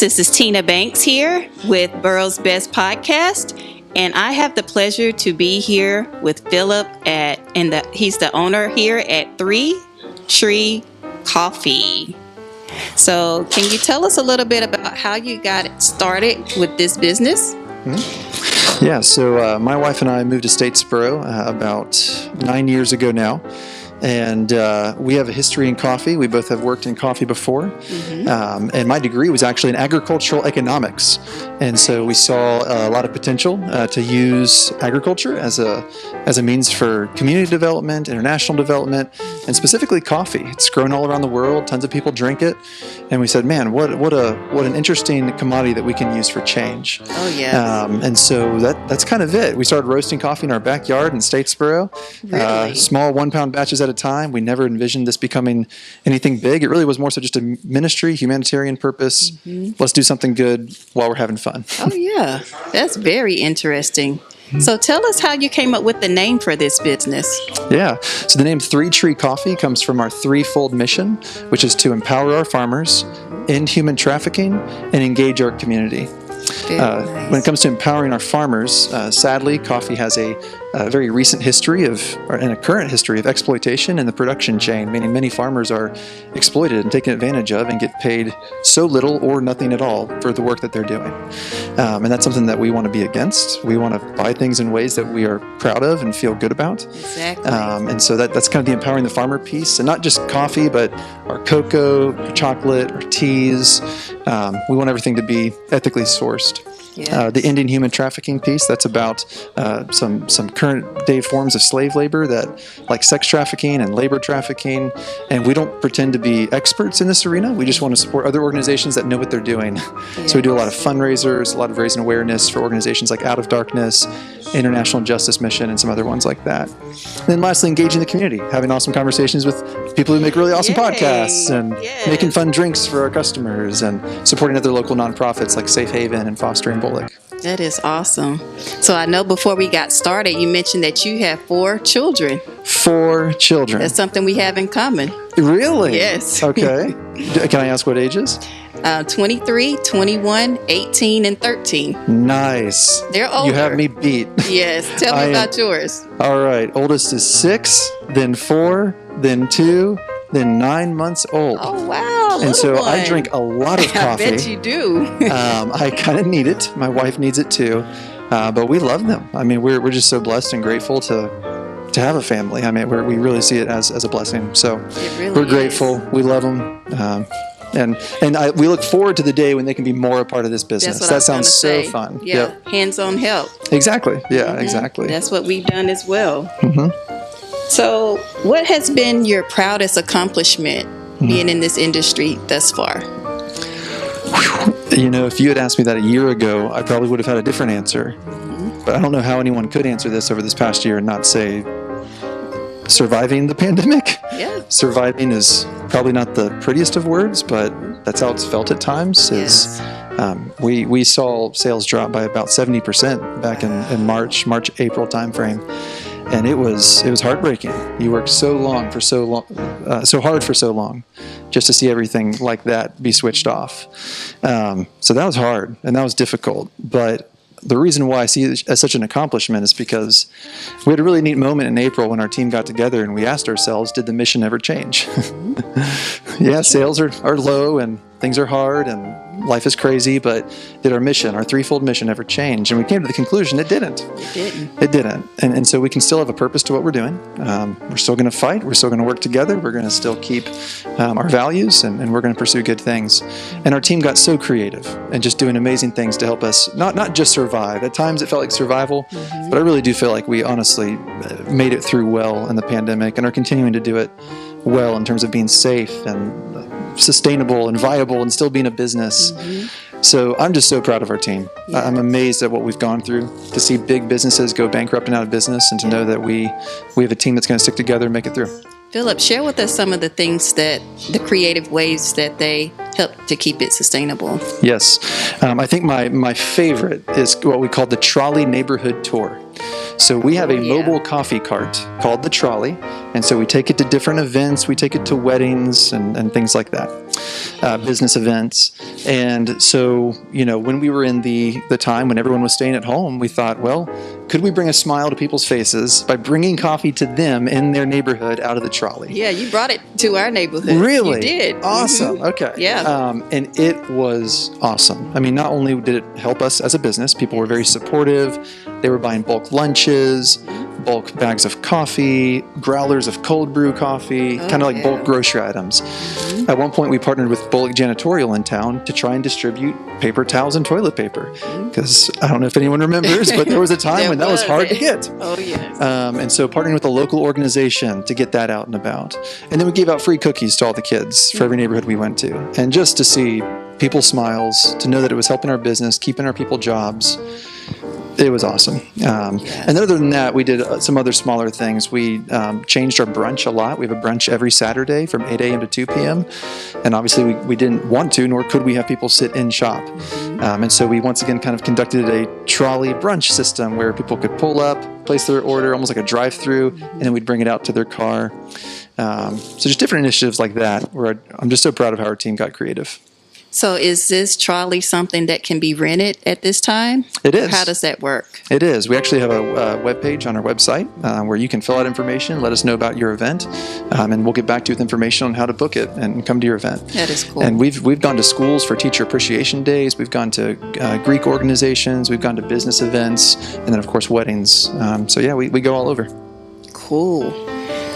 This is Tina Banks here with Burrow's Best Podcast, and I have the pleasure to be here with Philip he's the owner here at 3 Tree Coffee. So, can you tell us a little bit about how you got started with this business? Mm-hmm. Yeah, so my wife and I moved to Statesboro about 9 years ago now. And we have a history in coffee. We both have worked in coffee before. Mm-hmm. And my degree was actually in agricultural economics. And so we saw a lot of potential to use agriculture as a means for community development, international development, and specifically coffee. It's grown all around the world. Tons of people drink it. And we said, man, what an interesting commodity that we can use for change. Oh, yeah. And so that's kind of it. We started roasting coffee in our backyard in Statesboro. Really? Small 1-pound batches at a time. We never envisioned this becoming anything big. It really was more so just a ministry, humanitarian purpose. Mm-hmm. Let's do something good while we're having fun. Oh, yeah. That's very interesting. So tell us how you came up with the name for this business. Yeah. So the name 3 Tree Coffee comes from our threefold mission, which is to empower our farmers, end human trafficking, and engage our community. Nice. When it comes to empowering our farmers, sadly, coffee has a very recent history and a current history of exploitation in the production chain, meaning many farmers are exploited and taken advantage of and get paid so little or nothing at all for the work that they're doing. And that's something that we want to be against. We want to buy things in ways that we are proud of and feel good about. Exactly. And so that's kind of the empowering the farmer piece, and not just coffee, but our cocoa, our chocolate, our teas. We want everything to be ethically sourced. Yes. The ending human trafficking piece, that's about some current day forms of slave labor like sex trafficking and labor trafficking. And we don't pretend to be experts in this arena. We just want to support other organizations that know what they're doing. Yes. So we do a lot of fundraisers, a lot of raising awareness for organizations like Out of Darkness, International Justice Mission, and some other ones like that. And then lastly, engaging the community, having awesome conversations with people who make really awesome podcasts, and making fun drinks for our customers, and supporting other local nonprofits like Safe Haven and Foster and Bullock. That is awesome. So I know before we got started, you mentioned that you have 4 children. 4 children. That's something we have in common. Really? Yes. Okay. Can I ask what ages? 23, 21, 18, and 13. Nice. They're older. You have me beat. Yes. Tell me about yours. All right. Oldest is 6, then 4, then 2, then 9 months old. Oh, wow. And so one. I drink a lot of coffee. I bet you do. I kind of need it. My wife needs it too. But we love them. I mean, we're just so blessed and grateful to have a family. I mean, we really see it as a blessing. So we're grateful. We love them. And we look forward to the day when they can be more a part of this business. That sounds so fun. Yeah, yep. Hands-on help. Exactly. Yeah, exactly. That's what we've done as well. Mm-hmm. So what has been your proudest accomplishment being in this industry thus far? You know, if you had asked me that a year ago, I probably would have had a different answer. Mm-hmm. But I don't know how anyone could answer this over this past year and not say surviving the pandemic. Yeah. Surviving is probably not the prettiest of words, but that's how it's felt at times. Yes. We saw sales drop by about 70% back in March, April timeframe. And it was heartbreaking. You worked so hard for so long, just to see everything like that be switched off. So that was hard and that was difficult. But the reason why I see it as such an accomplishment is because we had a really neat moment in April when our team got together and we asked ourselves, did the mission ever change? Yeah, sales are low and things are hard and life is crazy, but did our mission, our threefold mission, ever change? And we came to the conclusion it didn't. It didn't. And so we can still have a purpose to what we're doing. We're still going to fight. We're still going to work together. We're going to still keep our values, and we're going to pursue good things. And our team got so creative and just doing amazing things to help us not just survive. At times it felt like survival, but I really do feel like we honestly made it through well in the pandemic and are continuing to do it well in terms of being safe and sustainable and viable and still being a business. So I'm just so proud of our team. Yeah. I'm amazed at what we've gone through, to see big businesses go bankrupt and out of business, and to know that we have a team that's going to stick together and make it through. Philip, share with us some of the things the creative ways that they help to keep it sustainable. Yes. I think my favorite is what we call the Trolley Neighborhood Tour. So we have a mobile coffee cart called the Trolley, and so we take it to different events, we take it to weddings and things like that. business events. And so, when we were in the time when everyone was staying at home, we thought, well, could we bring a smile to people's faces by bringing coffee to them in their neighborhood out of the trolley? Yeah, you brought it to our neighborhood. Really? You did. Awesome. Mm-hmm. Okay. Yeah. And it was awesome. I mean, not only did it help us as a business, people were very supportive. They were buying bulk lunches, bulk bags of coffee, growlers of cold brew coffee, kind of like bulk grocery items. Mm-hmm. At one point, we partnered with Bullock Janitorial in town to try and distribute paper towels and toilet paper. Because I don't know if anyone remembers, but there was a time when that was hard to get. Oh, yes. And so partnering with a local organization to get that out and about. And then we gave out free cookies to all the kids for every neighborhood we went to. And just to see people's smiles, to know that it was helping our business, keeping our people jobs, it was awesome. And other than that, we did some other smaller things. We changed our brunch a lot. We have a brunch every Saturday from 8 a.m. to 2 p.m. And obviously we didn't want to, nor could we have people sit in shop. And so we once again kind of conducted a trolley brunch system where people could pull up, place their order, almost like a drive-through, and then we'd bring it out to their car. So just different initiatives like that where I'm just so proud of how our team got creative. So is this trolley something that can be rented at this time? It is. How does that work? It is. We actually have a web page on our website where you can fill out information, let us know about your event, and we'll get back to you with information on how to book it and come to your event. That is cool. And we've gone to schools for teacher appreciation days. We've gone to Greek organizations. We've gone to business events, and then of course weddings. So yeah, we go all over. Cool.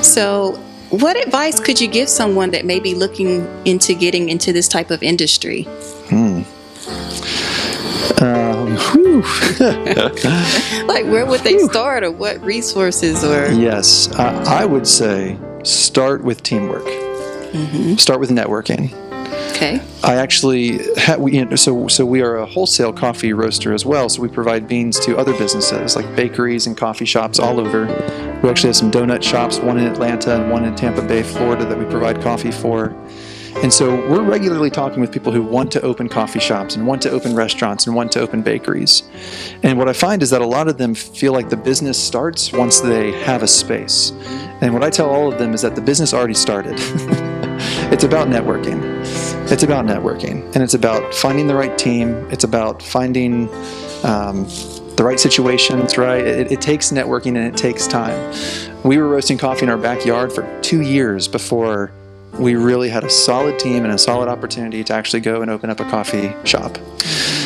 So what advice could you give someone that may be looking into getting into this type of industry? Like, where would they start, or what resources? Or Yes, I would say start with teamwork. Start with networking. Okay. I actually, so we are a wholesale coffee roaster as well. So we provide beans to other businesses like bakeries and coffee shops all over. We actually have some donut shops, one in Atlanta and one in Tampa Bay, Florida, that we provide coffee for. And so we're regularly talking with people who want to open coffee shops and want to open restaurants and want to open bakeries. And what I find is that a lot of them feel like the business starts once they have a space. And what I tell all of them is that the business already started. It's about networking. It's about networking. And it's about finding the right team. It's about finding the right situations, right? It takes networking and it takes time. We were roasting coffee in our backyard for 2 years before we really had a solid team and a solid opportunity to actually go and open up a coffee shop.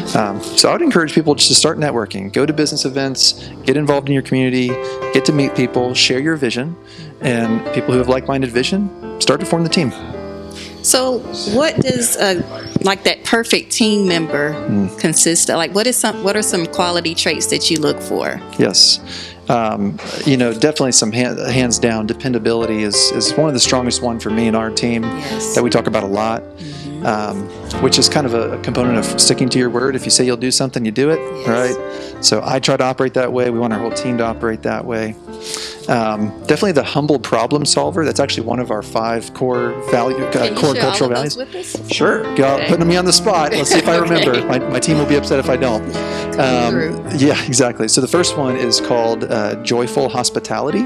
So I would encourage people just to start networking, go to business events, get involved in your community, get to meet people, share your vision, and people who have like-minded vision, start to form the team. So what does like that perfect team member consist of? Like, what are some quality traits that you look for? Yes. Definitely some hands down, dependability is one of the strongest one for me and our team that we talk about a lot, which is kind of a component of sticking to your word. If you say you'll do something, you do it, right? So I try to operate that way. We want our whole team to operate that way. Definitely the humble problem solver. That's actually one of our 5 core core cultural values. With us? Sure. Putting me on the spot. Let's see if I remember. My team will be upset if I don't. Yeah, exactly. So the first one is called joyful hospitality.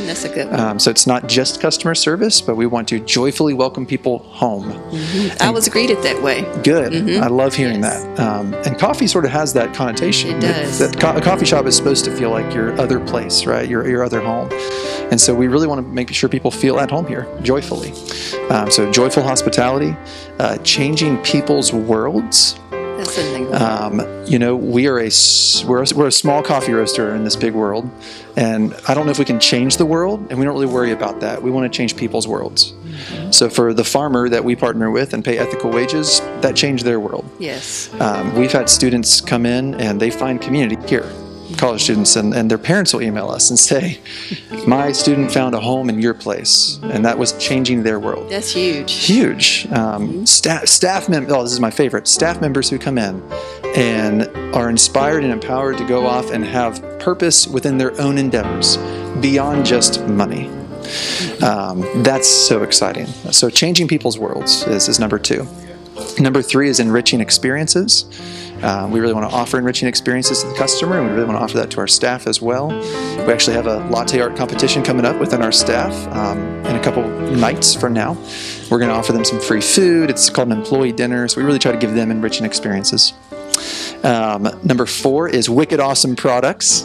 That's a good one. So it's not just customer service, but we want to joyfully welcome people home. I was greeted that way. Good. I love hearing that. And coffee sort of has that connotation. It does. A coffee shop is supposed to feel like your other place, right? Your other home. And so we really want to make sure people feel at home here, joyfully. So joyful hospitality, changing people's worlds. That's something. We're a small coffee roaster in this big world, and I don't know if we can change the world, and we don't really worry about that. We want to change people's worlds. So for the farmer that we partner with and pay ethical wages, that changed their world. Yes. We've had students come in and they find community here. College students and their parents will email us and say, my student found a home in your place, and that was changing their world. That's huge. Huge. Staff members, this is my favorite, staff members who come in and are inspired and empowered to go off and have purpose within their own endeavors beyond just money. That's so exciting. So changing people's worlds is number 2. Number 3 is enriching experiences. We really want to offer enriching experiences to the customer, and we really want to offer that to our staff as well. We actually have a latte art competition coming up within our staff in a couple nights from now. We're going to offer them some free food. It's called an employee dinner, so we really try to give them enriching experiences. Number 4 is wicked awesome products.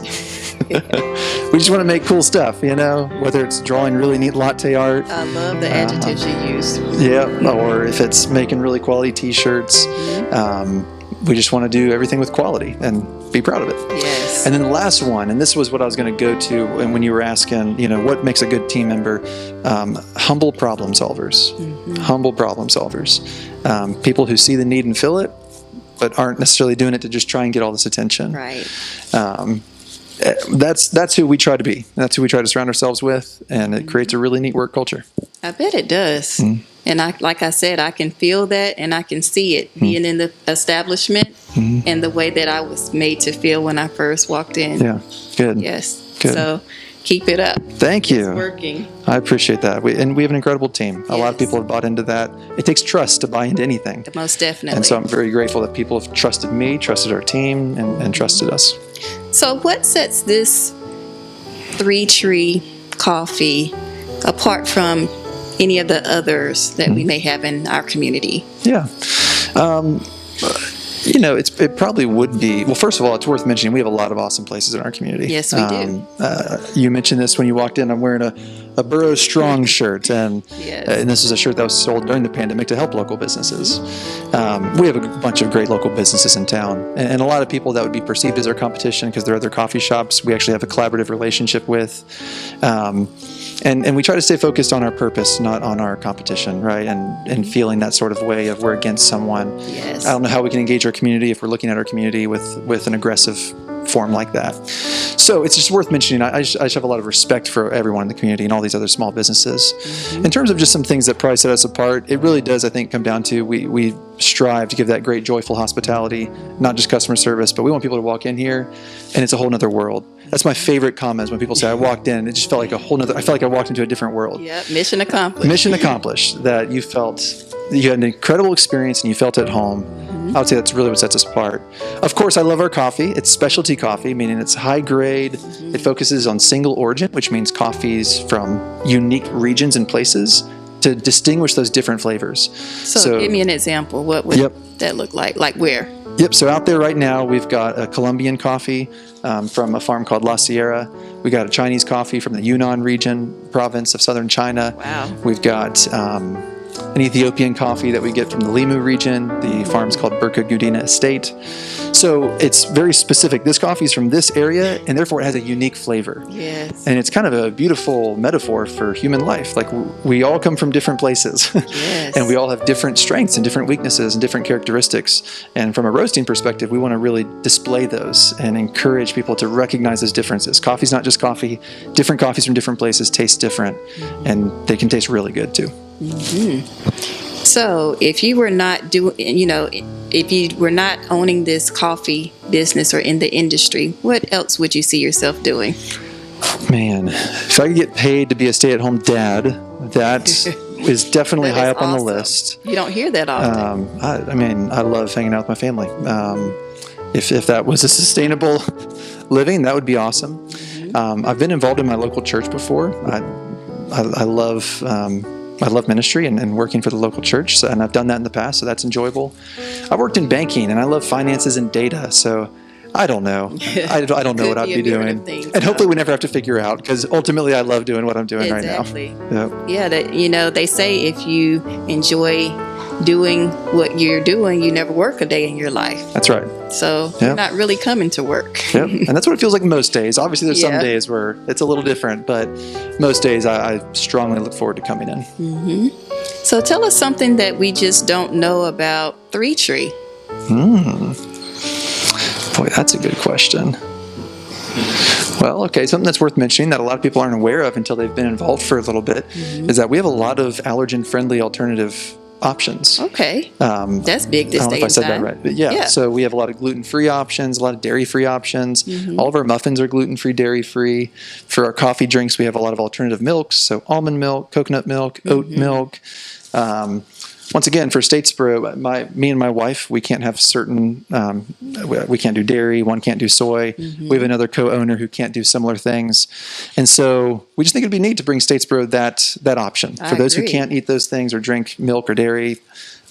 We just want to make cool stuff, whether it's drawing really neat latte art. I love the adjectives you use. Yeah, or if it's making really quality t-shirts. We just want to do everything with quality and be proud of it. Yes. And then the last one, and this was what I was going to go to, and when you were asking, what makes a good team member, humble problem solvers. Humble problem solvers. People who see the need and fill it, but aren't necessarily doing it to just try and get all this attention. Right. That's who we try to be. That's who we try to surround ourselves with, and it creates a really neat work culture. I bet it does. And like I said, I can feel that and I can see it being in the establishment and the way that I was made to feel when I first walked in. Yeah, good. Yes. Good. So keep it up. Thank you. It's working. I appreciate that. We have an incredible team. A lot of people have bought into that. It takes trust to buy into anything. Most definitely. And so I'm very grateful that people have trusted me, trusted our team, and trusted us. So what sets this 3 Tree Coffee apart from any of the others that we may have in our community? Yeah. It probably would be, well, first of all, it's worth mentioning we have a lot of awesome places in our community. Yes, we do. You mentioned this when you walked in. I'm wearing a Burroughs Strong shirt, and this is a shirt that was sold during the pandemic to help local businesses. We have a bunch of great local businesses in town, and a lot of people that would be perceived as our competition because they're other coffee shops we actually have a collaborative relationship with. And we try to stay focused on our purpose, not on our competition, right? And feeling that sort of way of we're against someone. Yes. I don't know how we can engage our community if we're looking at our community with an aggressive form like that. So it's just worth mentioning. I just have a lot of respect for everyone in the community and all these other small businesses. In terms of just some things that probably set us apart, it really does, I think, come down to we strive to give that great, joyful hospitality, not just customer service, but we want people to walk in here and it's a whole nother world. That's my favorite comments when people say, I walked in, it just felt like I felt like I walked into a different world. Yep, mission accomplished. Mission accomplished, that you felt that you had an incredible experience and you felt at home. I would say that's really what sets us apart. Of course, I love our coffee. It's specialty coffee, meaning it's high grade. It focuses on single origin, which means coffees from unique regions and places to distinguish those different flavors. So give me an example. What would that look like? Like where? Yep. So out there right now, we've got a Colombian coffee from a farm called La Sierra. We got a Chinese coffee from the Yunnan region, province of southern China. Wow. We've got an Ethiopian coffee that we get from the Limu region. The farm's called Burka Gudina Estate. So it's very specific. This coffee is from this area, and therefore it has a unique flavor. Yes. And it's kind of a beautiful metaphor for human life. Like we all come from different places. Yes. And we all have different strengths and different weaknesses and different characteristics. And from a roasting perspective, we want to really display those and encourage people to recognize those differences. Coffee's not just coffee. Different coffees from different places taste different, and they can taste really good too. So if you were not if you were not owning this coffee business or in the industry, what else would you see yourself doing? Man, if I could get paid to be a stay-at-home dad, that is definitely high up on the list. You don't hear that often. I love hanging out with my family. If that was a sustainable living, that would be awesome. I've been involved in my local church before. I love ministry and working for the local church, and I've done that in the past, so that's enjoyable. I've worked in banking, and I love finances and data, so I don't know. I don't know what I'd be doing. And hopefully we never have to figure out, because ultimately I love doing what I'm doing right now. Yep. Yeah, they say if you enjoy doing what you're doing, you never work a day in your life. That's right. So you're not really coming to work. Yep. And that's what it feels like most days. Obviously there's some days where it's a little different, but most days I strongly look forward to coming in. So tell us something that we just don't know about 3 Tree. Boy, that's a good question. Well, okay, something that's worth mentioning that a lot of people aren't aware of until they've been involved for a little bit is that we have a lot of allergen-friendly alternative options. Okay. That's big this day and time. I don't know if I said that right. But so we have a lot of gluten-free options, a lot of dairy-free options. All of our muffins are gluten-free, dairy-free. For our coffee drinks, we have a lot of alternative milks, so almond milk, coconut milk, oat milk. once again, for Statesboro, me and my wife, we can't have certain, we can't do dairy, one can't do soy. We have another co-owner who can't do similar things. And so we just think it'd be neat to bring Statesboro that option. For those who can't eat those things or drink milk or dairy,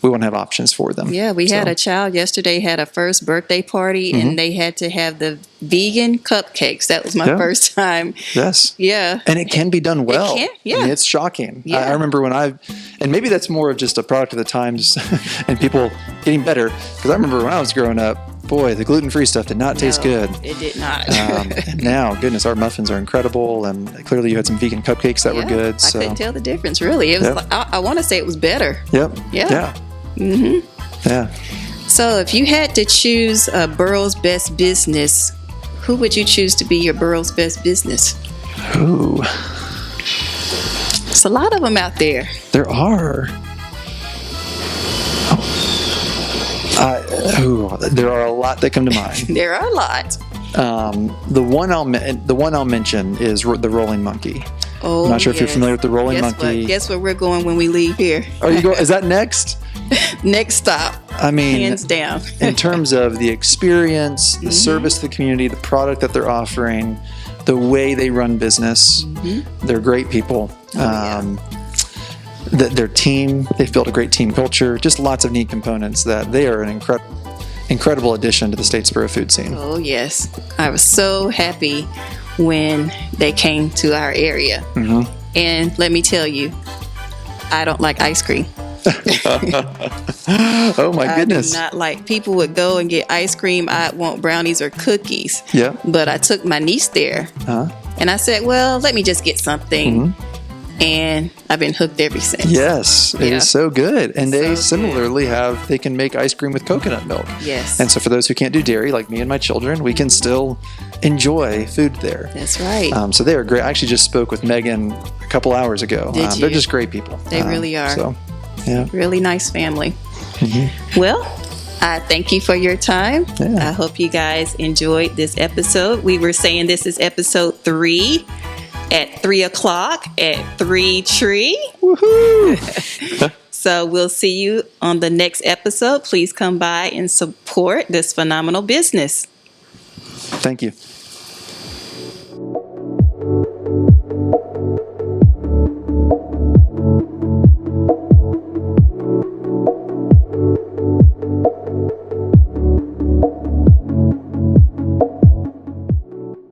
we want to have options for them. Yeah, we had a child yesterday had a first birthday party, and they had to have the vegan cupcakes. That was my first time. Yes. Yeah. And it can be done well. It can, yeah. I mean, it's shocking. Yeah. I remember and maybe that's more of just a product of the times and people getting better. Because I remember when I was growing up, boy, the gluten-free stuff did not taste good. It did not. And now, goodness, our muffins are incredible. And clearly you had some vegan cupcakes that were good. I couldn't tell the difference, really. It was like, I want to say it was better. Yep. Yeah. Yeah. So if you had to choose a Burrow's Best Business, who would you choose to be your Burrow's Best Business? Ooh. There's a lot of them out there. There are. There are a lot that come to mind. There are a lot. The one I'll mention is the Rolling Monkey. Oh, I'm not sure if you're familiar with the Rolling Monkey. Guess where we're going when we leave here? Are you going? Is that next? Next stop. I mean, hands down. In terms of the experience, the service to the community, the product that they're offering, the way they run business, they're great people. Their team, they've built a great team culture. Just lots of neat components that they are an incredible addition to the Statesboro food scene. Oh yes, I was so happy when they came to our area. And let me tell you, I don't like ice cream. Oh my goodness. I do not like, people would go and get ice cream. I want brownies or cookies. Yeah. But I took my niece there and I said, well, let me just get something. And I've been hooked ever since. Yes, it is so good. And they So similarly they can make ice cream with coconut milk. Yes. And so for those who can't do dairy, like me and my children, we can still enjoy food there. That's right. So they are great. I actually just spoke with Megan a couple hours ago. Did you? They're just great people. They really are. So, yeah. Really nice family. Well, I thank you for your time. Yeah. I hope you guys enjoyed this episode. We were saying this is episode 3 at 3 o'clock at 3 Tree. Woohoo! So we'll see you on the next episode. Please come by and support this phenomenal business. Thank you.